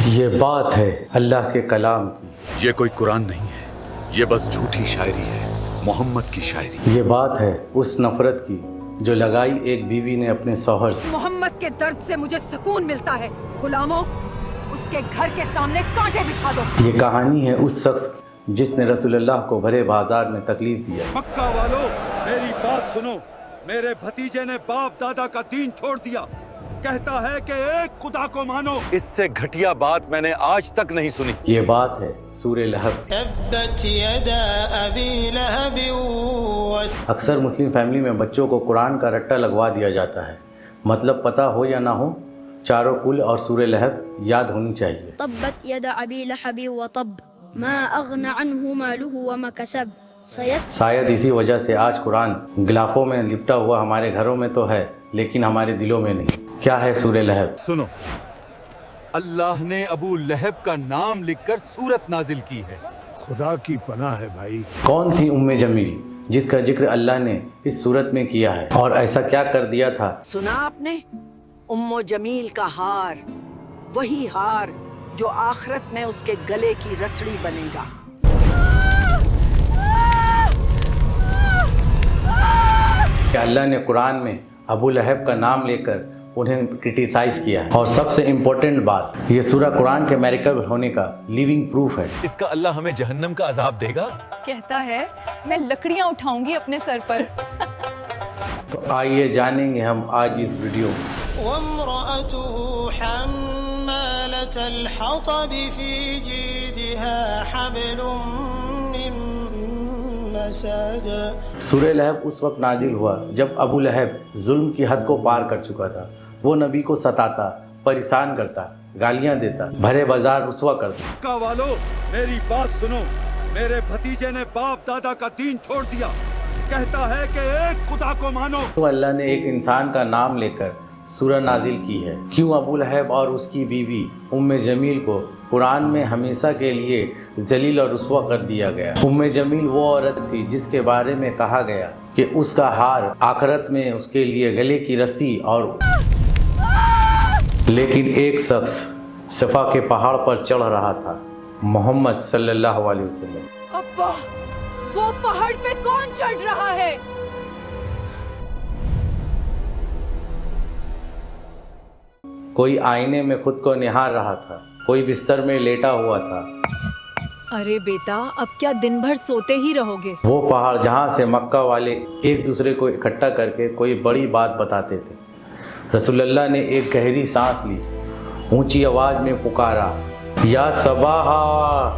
یہ بات ہے اللہ کے کلام کی، یہ کوئی قرآن نہیں ہے، یہ بس جھوٹی شاعری ہے، محمد کی شاعری۔ یہ بات ہے اس نفرت کی جو لگائی ایک بیوی نے اپنے شوہر سے۔ محمد کے درد سے مجھے سکون ملتا ہے۔ غلاموں، اس کے گھر کے سامنے کانٹے بچھا دو۔ یہ کہانی ہے اس شخص کی جس نے رسول اللہ کو بھرے بازار میں تکلیف دیا۔ مکہ والو، میری بات سنو، میرے بھتیجے نے باپ دادا کا دین چھوڑ دیا، کہتا ہے کہ ایک خدا کو مانو۔ اس سے گھٹیا بات میں نے آج تک نہیں سنی۔ یہ بات ہے سورہ لہب۔ تبت یدا ابی لہب اکثر مسلم فیملی میں بچوں کو قرآن کا رٹا لگوا دیا جاتا ہے، مطلب پتہ ہو یا نہ ہو، چاروں کل اور سورہ لہب یاد ہونی چاہیے۔ تبت ید ابی لہب وطب ما اغنى عنه ماله وما كسب شاید اسی وجہ سے آج قرآن غلافوں میں لپٹا ہوا ہمارے گھروں میں تو ہے لیکن ہمارے دلوں میں نہیں۔ کیا ہے سورہ لہب؟ سنو، اللہ نے ابو لہب کا نام لکھ کر سورت نازل کی ہے۔ خدا کی پناہ ہے بھائی۔ کون تھی ام جمیل جس کا ذکر اللہ نے اس صورت میں کیا ہے، اور ایسا کیا کر دیا تھا؟ سنا آپ نے؟ ام جمیل کا ہار، وہی ہار جو آخرت میں اس کے گلے کی رسڑی بنے گا۔ کہ اللہ نے قرآن میں ابو لہب کا نام لے کر انہیں کرٹیسائز کیا ہے، اور سب سے امپورٹنٹ بات، یہ سورہ قرآن کے میریکل ہونے کا لیونگ پروف ہے۔ اس کا اللہ ہمیں جہنم کا عذاب دے گا؟ کہتا ہے میں لکڑیاں اٹھاؤں گی اپنے سر پر۔ تو آئیے جانیں گے ہم آج اس ویڈیو میں۔ وامرأته حمالة الحطب في جيدها حبل من مسد۔ سورہ لہب اس وقت نازل ہوا جب ابو لہب ظلم کی حد کو پار کر چکا تھا۔ وہ نبی کو ستاتا، پریشان کرتا، گالیاں دیتا، بھرے بازار رسوا کرتا۔ مکہ والو، میری بات سنو، میرے بھتیجے نے باپ دادا کا دین چھوڑ دیا، کہتا ہے کہ ایک خدا کو مانو۔ تو اللہ نے ایک انسان کا نام لے کر سورہ نازل کی ہے۔ کیوں ابو لہب اور اس کی بیوی ام جمیل کو قرآن میں ہمیشہ کے لیے ذلیل اور رسوا کر دیا گیا؟ ام جمیل وہ عورت تھی جس کے بارے میں کہا گیا کہ اس کا ہار آخرت میں اس کے لیے گلے کی رسی اور لیکن ایک شخص صفا کے پہاڑ پر چڑھ رہا تھا، محمد صلی اللہ علیہ وسلم۔ ابا، وہ پہاڑ پہ کون چڑھ رہا ہے؟ کوئی آئینے میں خود کو نہار رہا تھا، کوئی بستر میں لیٹا ہوا تھا۔ ارے بیٹا، اب کیا دن بھر سوتے ہی رہو گے؟ وہ پہاڑ جہاں سے مکہ والے ایک دوسرے کو اکٹھا کر کے کوئی بڑی بات بتاتے تھے۔ رسول اللہ نے ایک گہری سانس لی، اونچی آواز میں پکارا، یا صباحا۔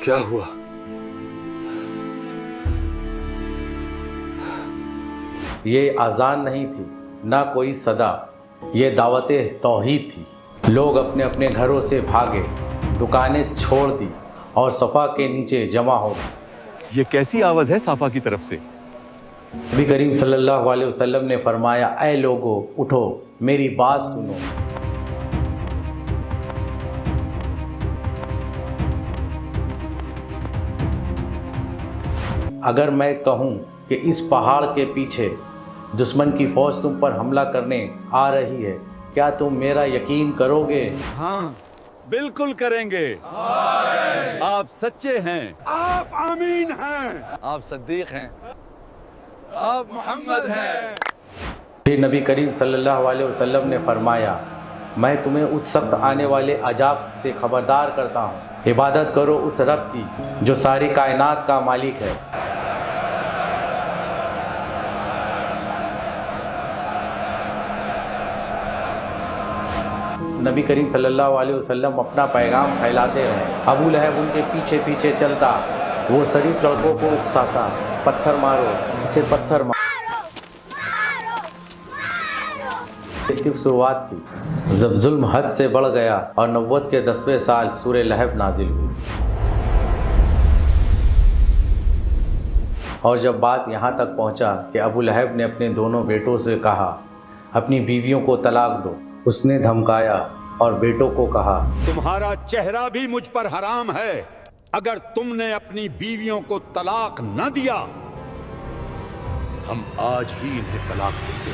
کیا ہوا؟ یہ اذان نہیں تھی، نہ کوئی صدا، یہ دعوت توحید تھی۔ لوگ اپنے اپنے گھروں سے بھاگے، دکانیں چھوڑ دی اور صفا کے نیچے جمع ہو گئے۔ یہ کیسی آواز ہے صفا کی طرف سے؟ نبی کریم صلی اللہ علیہ وسلم نے فرمایا، اے لوگو اٹھو، میری بات سنو۔ اگر میں کہوں کہ اس پہاڑ کے پیچھے دشمن کی فوج تم پر حملہ کرنے آ رہی ہے، کیا تم میرا یقین کرو گے؟ ہاں، بالکل کریں گے۔ آپ سچے ہیں، آپ آمین ہیں، آپ صدیق ہیں، آپ محمد ہیں۔ پھر نبی کریم صلی اللہ علیہ وسلم نے فرمایا، میں تمہیں اس سخت آنے والے عذاب سے خبردار کرتا ہوں، عبادت کرو اس رب کی جو ساری کائنات کا مالک ہے۔ نبی کریم صلی اللہ علیہ وسلم اپنا پیغام پھیلاتے رہے۔ ابو لہب ان کے پیچھے پیچھے چلتا، وہ شریف لڑکوں کو اکساتا، پتھر مارو، اسے پتھر مارو۔ یہ صرف شروعات تھی، جب ظلم حد سے بڑھ گیا اور نبوت کے 10ویں سال سورہ لہب نازل ہوئی۔ اور جب بات یہاں تک پہنچا کہ ابو لہب نے اپنے دونوں بیٹوں سے کہا اپنی بیویوں کو طلاق دو، اس نے دھمکایا اور بیٹوں کو کہا، تمہارا چہرہ بھی مجھ پر حرام ہے، اگر تم نے اپنی بیویوں کو طلاق نہ دیا، ہم آج ہی انہیں طلاق دیں گے۔